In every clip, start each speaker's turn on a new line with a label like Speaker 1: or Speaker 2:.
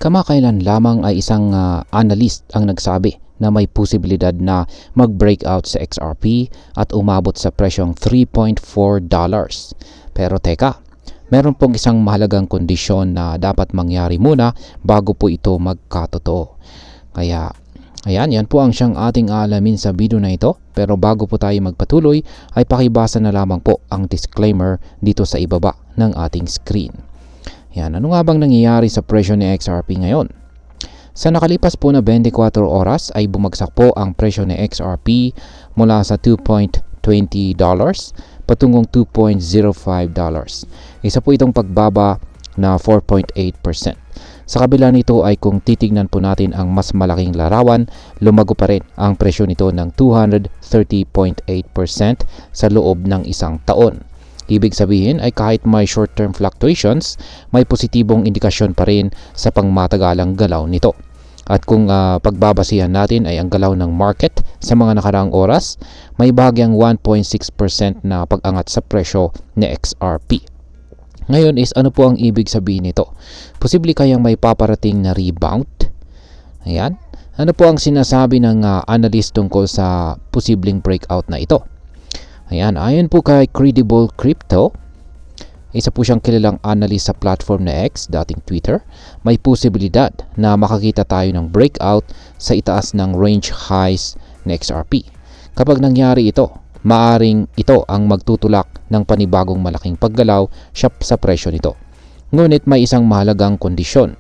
Speaker 1: Kamakailan lamang ay isang analyst ang nagsabi na may posibilidad na mag-breakout sa XRP at umabot sa presyong $3.4. Pero teka, meron pong isang mahalagang kondisyon na dapat mangyari muna bago po ito magkatotoo. Kaya ayan, yan po ang siyang ating alamin sa video na ito. Pero bago po tayo magpatuloy ay pakibasa na lamang po ang disclaimer dito sa ibaba ng ating screen. Yan, ano nga bang nangyayari sa presyo ni XRP ngayon? Sa nakalipas po na 24 oras ay bumagsak po ang presyo ni XRP mula sa $2.20 patungong $2.05. Isa po itong pagbaba na 4.8%. Sa kabila nito ay kung titignan po natin ang mas malaking larawan, lumago pa rin ang presyo nito ng 230.8% sa loob ng isang taon. Ibig sabihin ay kahit may short-term fluctuations, may positibong indikasyon pa rin sa pangmatagalang galaw nito. At kung pagbabasihan natin ay ang galaw ng market sa mga nakaraang oras, may bahagyang 1.6% na pag-angat sa presyo ni XRP. Ngayon is ano po ang ibig sabihin nito? Posible kayang may paparating na rebound? Ayan. Ano po ang sinasabi ng analyst tungkol sa posibleng breakout na ito? Ayan, ayon po kay Credible Crypto, isa po siyang kilalang analyst sa platform na X, dating Twitter, may posibilidad na makakita tayo ng breakout sa itaas ng range highs ng XRP. Kapag nangyari ito, maaring ito ang magtutulak ng panibagong malaking paggalaw sa presyo nito. Ngunit may isang mahalagang kondisyon.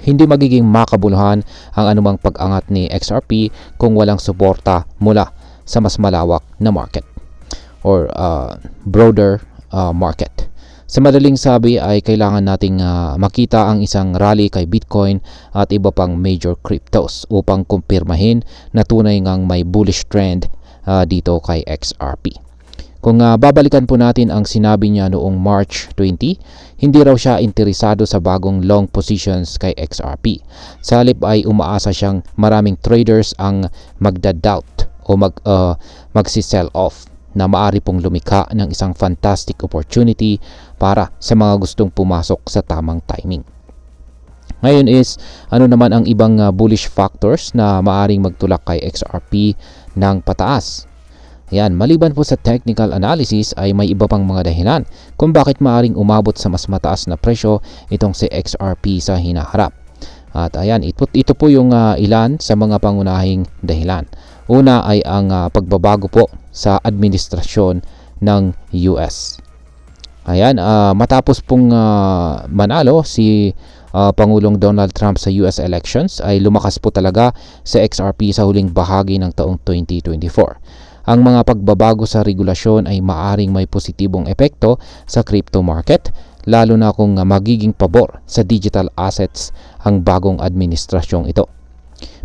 Speaker 1: Hindi magiging makabuluhan ang anumang pag-angat ni XRP kung walang suporta mula sa mas malawak na market or broader market. Sa madaling sabi ay kailangan nating makita ang isang rally kay Bitcoin at iba pang major cryptos upang kumpirmahin na tunay ngang may bullish trend dito kay XRP. Kung babalikan po natin ang sinabi niya noong March 20, hindi raw siya interesado sa bagong long positions kay XRP. Sa halip ay umaasa siyang maraming traders ang magda-doubt o magsi-sell off na maaari pong lumikha ng isang fantastic opportunity para sa mga gustong pumasok sa tamang timing. Ngayon is ano naman ang ibang bullish factors na maaring magtulak kay XRP ng pataas? Yan, maliban po sa technical analysis ay may iba pang mga dahilan kung bakit maaring umabot sa mas mataas na presyo itong si XRP sa hinaharap. At ayan, ito po yung ilan sa mga pangunahing dahilan. Una ay ang pagbabago po sa administrasyon ng US. Ayan, matapos pong manalo si Pangulong Donald Trump sa US elections ay lumakas po talaga sa XRP sa huling bahagi ng taong 2024. Ang mga pagbabago sa regulasyon ay maaring may positibong epekto sa crypto market, lalo na kung magiging pabor sa digital assets ang bagong administrasyong ito.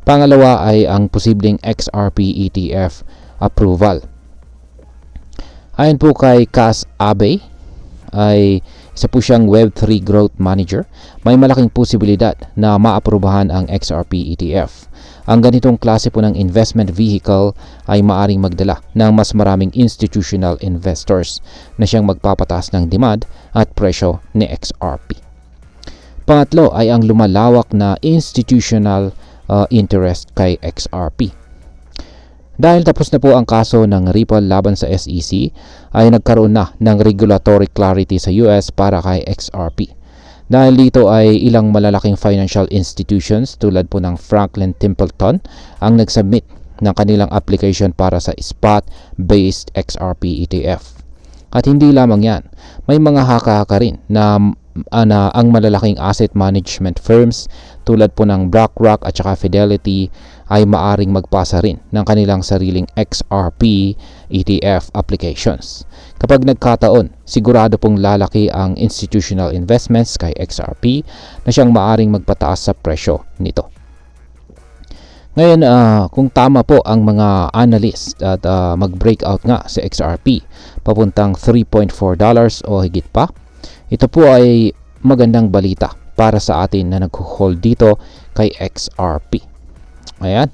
Speaker 1: Pangalawa ay ang posibleng XRP ETF approval. Ayon po kay Cas Abe, ay isa po siyang Web3 Growth Manager, may malaking posibilidad na maaprubahan ang XRP ETF. Ang ganitong klase po ng investment vehicle ay maaring magdala ng mas maraming institutional investors na siyang magpapataas ng demand at presyo ni XRP. Pangatlo ay ang lumalawak na institutional interest kay XRP. Dahil tapos na po ang kaso ng Ripple laban sa SEC, ay nagkaroon na ng regulatory clarity sa US para kay XRP. Dahil dito ay ilang malalaking financial institutions tulad po ng Franklin Templeton ang nagsubmit ng kanilang application para sa spot-based XRP ETF. At hindi lamang yan, may mga haka-haka rin na ang malalaking asset management firms tulad po ng BlackRock at saka Fidelity ay maaring magpasa rin ng kanilang sariling XRP ETF applications. Kapag nagkataon, sigurado pong lalaki ang institutional investments kay XRP na siyang maaring magpataas sa presyo nito. Ngayon, kung tama po ang mga analyst at mag-breakout nga sa XRP papuntang $3.4 o higit pa, ito po ay magandang balita para sa atin na nag-hold dito kay XRP. Ayan.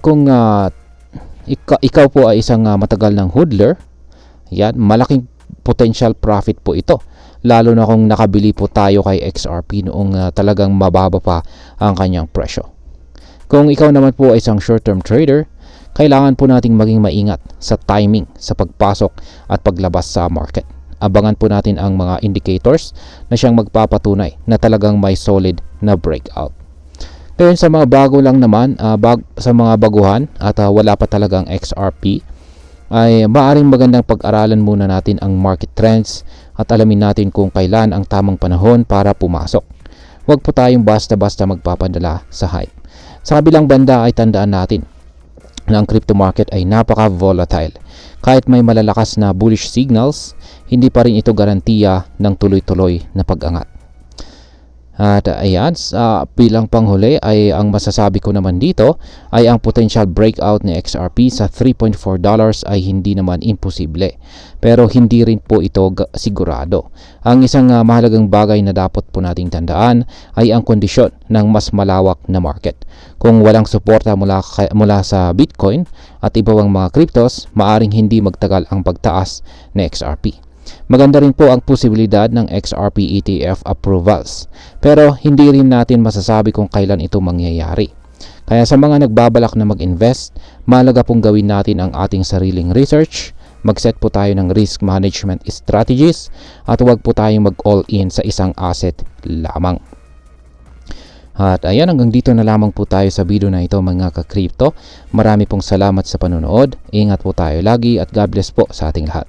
Speaker 1: Kung ikaw po ay isang matagal ng hodler, yan, malaking potential profit po ito. lalo na kung nakabili po tayo kay XRP noong talagang mababa pa ang kanyang presyo. Kung ikaw naman po ay isang short-term trader, kailangan po nating maging maingat sa timing sa pagpasok at paglabas sa market. Abangan po natin ang mga indicators na siyang magpapatunay na talagang may solid na breakout. Ngayon sa mga bago lang naman, sa mga baguhan at wala pa talagang XRP, ay maaaring magandang pag-aralan muna natin ang market trends at alamin natin kung kailan ang tamang panahon para pumasok. Huwag po tayong basta-basta magpapadala sa hype. Sa kabilang banda ay tandaan natin na ang crypto market ay napaka-volatile. Kahit may malalakas na bullish signals, hindi pa rin ito garantiya ng tuloy-tuloy na pag-angat. At ayan, bilang panghuli ay ang masasabi ko naman dito ay ang potential breakout ni XRP sa $3.4 ay hindi naman imposible. Pero hindi rin po ito sigurado. Ang isang mahalagang bagay na dapat po nating tandaan ay ang kondisyon ng mas malawak na market. Kung walang suporta mula sa Bitcoin at iba pang mga cryptos, maaring hindi magtagal ang pagtaas ni XRP. Maganda rin po ang posibilidad ng XRP ETF approvals, pero hindi rin natin masasabi kung kailan ito mangyayari. Kaya sa mga nagbabalak na mag-invest, mahalaga pong gawin natin ang ating sariling research, mag-set po tayo ng risk management strategies, at huwag po tayong mag-all-in sa isang asset lamang. At ayan, hanggang dito na lamang po tayo sa video na ito mga ka-crypto. Marami pong salamat sa panonood, ingat po tayo lagi at God bless po sa ating lahat.